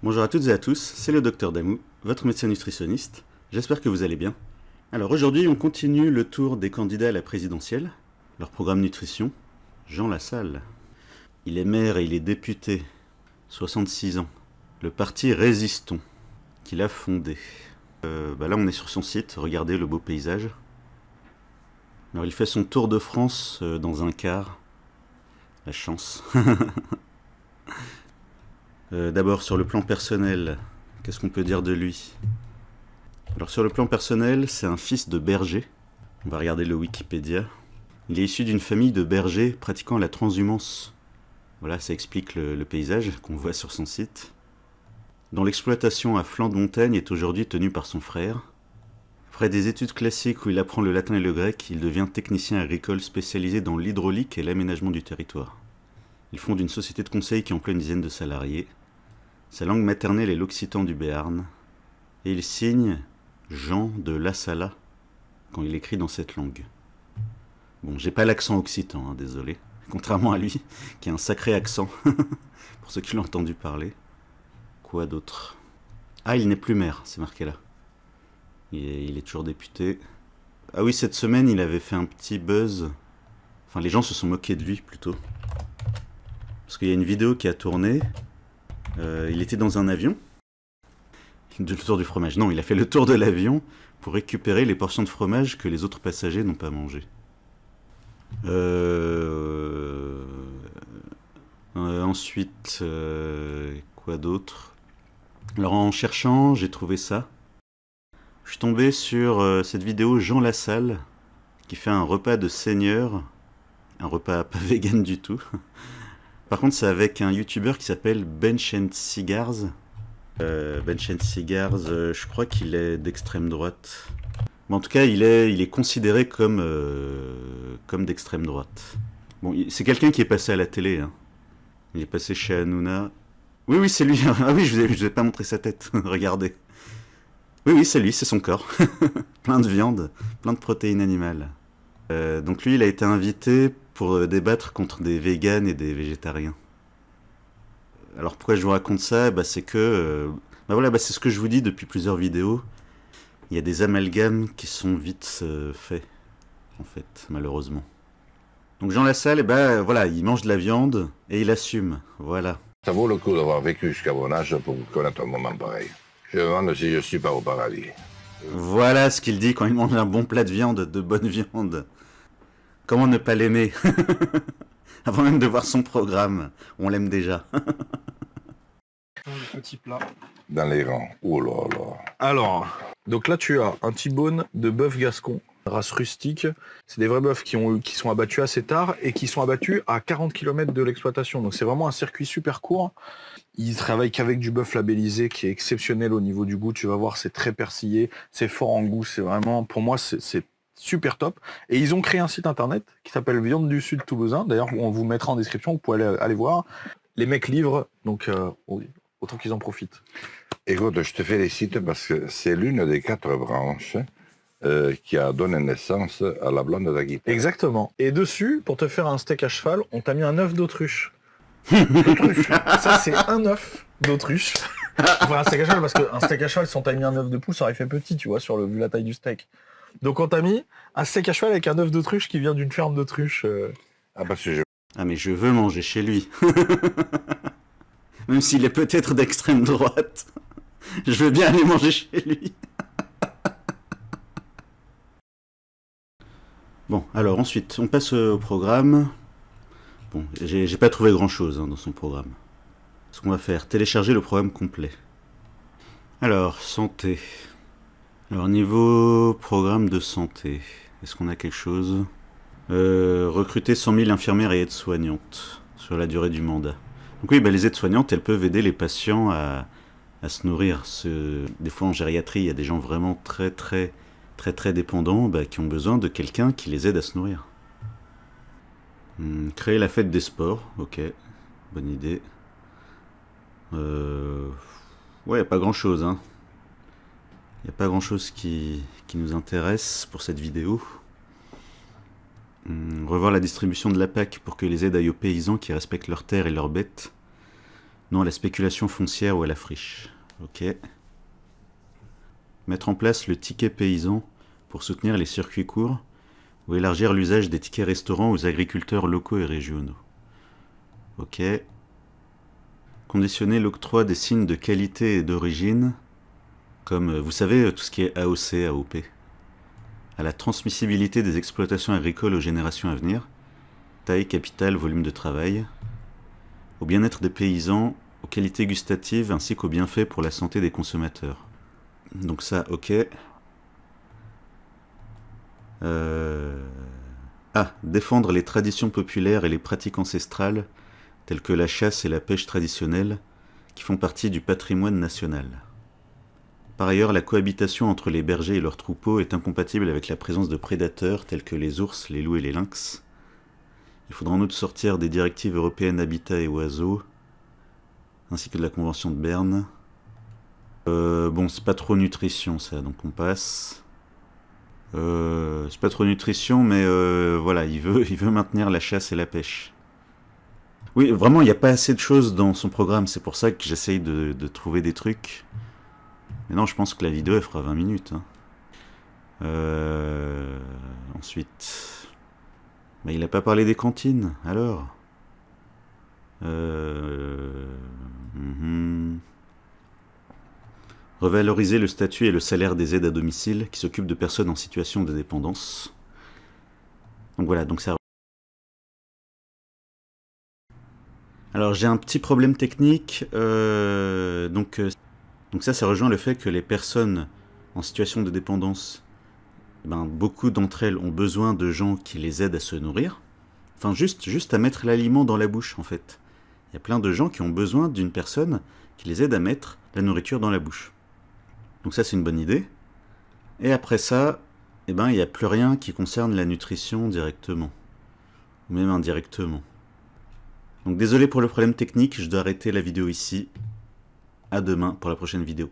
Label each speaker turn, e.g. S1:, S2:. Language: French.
S1: Bonjour à toutes et à tous, c'est le Docteur Damou, votre médecin nutritionniste. J'espère que vous allez bien. Alors aujourd'hui, on continue le tour des candidats à la présidentielle. Leur programme nutrition, Jean Lassalle. Il est maire et il est député, 66 ans. Le parti Résistons, qu'il a fondé. Là, on est sur son site, regardez le beau paysage. Alors il fait son tour de France dans un car. La chance. D'abord, sur le plan personnel, qu'est-ce qu'on peut dire de lui? Alors sur le plan personnel, c'est un fils de berger. On va regarder le Wikipédia. Il est issu d'une famille de bergers pratiquant la transhumance. Voilà, ça explique le paysage qu'on voit sur son site. Dont l'exploitation à flanc de montagne est aujourd'hui tenue par son frère. Après des études classiques où il apprend le latin et le grec, il devient technicien agricole spécialisé dans l'hydraulique et l'aménagement du territoire. Il fonde une société de conseil qui emploie une dizaine de salariés. Sa langue maternelle est l'occitan du Béarn. Et il signe Jean de Lassalle quand il écrit dans cette langue. Bon, j'ai pas l'accent occitan, hein, désolé. Contrairement à lui, qui a un sacré accent, pour ceux qui l'ont entendu parler. Quoi d'autre? Ah, il n'est plus maire, c'est marqué là. Il est toujours député. Ah oui, cette semaine, il avait fait un petit buzz. Enfin, les gens se sont moqués de lui, plutôt. Parce qu'il y a une vidéo qui a tourné. Il était dans un avion. Le tour du fromage. Non, il a fait le tour de l'avion pour récupérer les portions de fromage que les autres passagers n'ont pas mangées. Ensuite, quoi d'autre? Alors en cherchant, j'ai trouvé ça. Je suis tombé sur cette vidéo Jean Lassalle qui fait un repas de seigneur. Un repas pas vegan du tout. Par contre, c'est avec un youtubeur qui s'appelle Bench and Cigars. Bench and Cigars, je crois qu'il est d'extrême droite. Mais en tout cas, il est considéré comme d'extrême droite. Bon, c'est quelqu'un qui est passé à la télé. Hein. Il est passé chez Hanouna. Oui, oui, c'est lui. Ah oui, je vous ai pas montré sa tête. Regardez. Oui, oui, c'est lui, c'est son corps. Plein de viande, plein de protéines animales. Donc lui, il a été invité pour débattre contre des véganes et des végétariens. Alors pourquoi je vous raconte ça? C'est que... c'est ce que je vous dis depuis plusieurs vidéos. Il y a des amalgames qui sont vite faits, en fait, malheureusement. Donc Jean Lassalle, voilà, il mange de la viande et il assume, voilà.
S2: Ça vaut le coup d'avoir vécu jusqu'à mon âge pour connaître un moment pareil. Je me demande si je suis pas au paradis.
S1: Voilà ce qu'il dit quand il mange un bon plat de viande, de bonne viande. Comment ne pas l'aimer? Avant même de voir son programme, on l'aime déjà.
S3: Le petit plat.
S2: Dans les rangs. Oh là là.
S3: Alors, donc là tu as un T-bone de bœuf gascon, race rustique. C'est des vrais bœufs qui sont abattus assez tard et qui sont abattus à 40 km de l'exploitation. Donc c'est vraiment un circuit super court. Ils travaillent qu'avec du bœuf labellisé qui est exceptionnel au niveau du goût. Tu vas voir, c'est très persillé, c'est fort en goût. C'est vraiment, pour moi, c'est super top. Et ils ont créé un site internet qui s'appelle Viande du Sud Toulousain. D'ailleurs, on vous mettra en description, vous pouvez aller voir. Les mecs livrent, donc autant qu'ils en profitent.
S2: Écoute, je te félicite parce que c'est l'une des 4 branches qui a donné naissance à la blonde d'Aguipère.
S3: Exactement. Et dessus, pour te faire un steak à cheval, on t'a mis un œuf d'autruche. Ça, c'est un œuf d'autruche. Enfin, un steak à cheval, parce qu'un steak à cheval, si on t'a mis un œuf de poule, ça aurait fait petit, tu vois, vu la taille du steak. Donc on t'a mis un steak à cheval avec un œuf d'autruche qui vient d'une ferme d'autruche.
S1: Ah mais je veux manger chez lui. Même s'il est peut-être d'extrême droite. Je veux bien aller manger chez lui. Bon, alors ensuite, on passe au programme. Bon, j'ai pas trouvé grand-chose dans son programme. Ce qu'on va faire, télécharger le programme complet. Alors, santé. Alors, niveau programme de santé, est-ce qu'on a quelque chose? Recruter 100 000 infirmières et aides-soignantes sur la durée du mandat. Donc oui, les aides-soignantes, elles peuvent aider les patients à se nourrir. Des fois, en gériatrie, il y a des gens vraiment très dépendants qui ont besoin de quelqu'un qui les aide à se nourrir. Créer la fête des sports, ok, bonne idée. Ouais, il n'y a pas grand-chose, hein. Il n'y a pas grand-chose qui nous intéresse pour cette vidéo. Revoir la distribution de la PAC pour que les aides aillent aux paysans qui respectent leurs terres et leurs bêtes. Non à la spéculation foncière ou à la friche. Ok. Mettre en place le ticket paysan pour soutenir les circuits courts ou élargir l'usage des tickets restaurants aux agriculteurs locaux et régionaux. Ok. Conditionner l'octroi des signes de qualité et d'origine, comme, vous savez, tout ce qui est AOC, AOP, à la transmissibilité des exploitations agricoles aux générations à venir, taille, capital, volume de travail, au bien-être des paysans, aux qualités gustatives ainsi qu'aux bienfaits pour la santé des consommateurs. Donc ça, ok. Défendre les traditions populaires et les pratiques ancestrales, telles que la chasse et la pêche traditionnelle, qui font partie du patrimoine national. Par ailleurs, la cohabitation entre les bergers et leurs troupeaux est incompatible avec la présence de prédateurs tels que les ours, les loups et les lynx. Il faudra en outre sortir des directives européennes Habitat et Oiseaux, ainsi que de la Convention de Berne. Bon, c'est pas trop nutrition ça, donc on passe. C'est pas trop nutrition, mais voilà, il veut maintenir la chasse et la pêche. Oui, vraiment, il n'y a pas assez de choses dans son programme, c'est pour ça que j'essaye de trouver des trucs. Mais non, je pense que la vidéo, elle fera 20 minutes. Hein. Ensuite... Bah, il n'a pas parlé des cantines, alors Revaloriser le statut et le salaire des aides à domicile qui s'occupent de personnes en situation de dépendance. Donc voilà, donc ça... Alors j'ai un petit problème technique, donc ça rejoint le fait que les personnes en situation de dépendance, beaucoup d'entre elles ont besoin de gens qui les aident à se nourrir. Enfin, juste à mettre l'aliment dans la bouche, en fait. Il y a plein de gens qui ont besoin d'une personne qui les aide à mettre la nourriture dans la bouche. Donc ça, c'est une bonne idée. Et après ça, il n'y a plus rien qui concerne la nutrition directement. Ou même indirectement. Donc désolé pour le problème technique, je dois arrêter la vidéo ici. À demain pour la prochaine vidéo.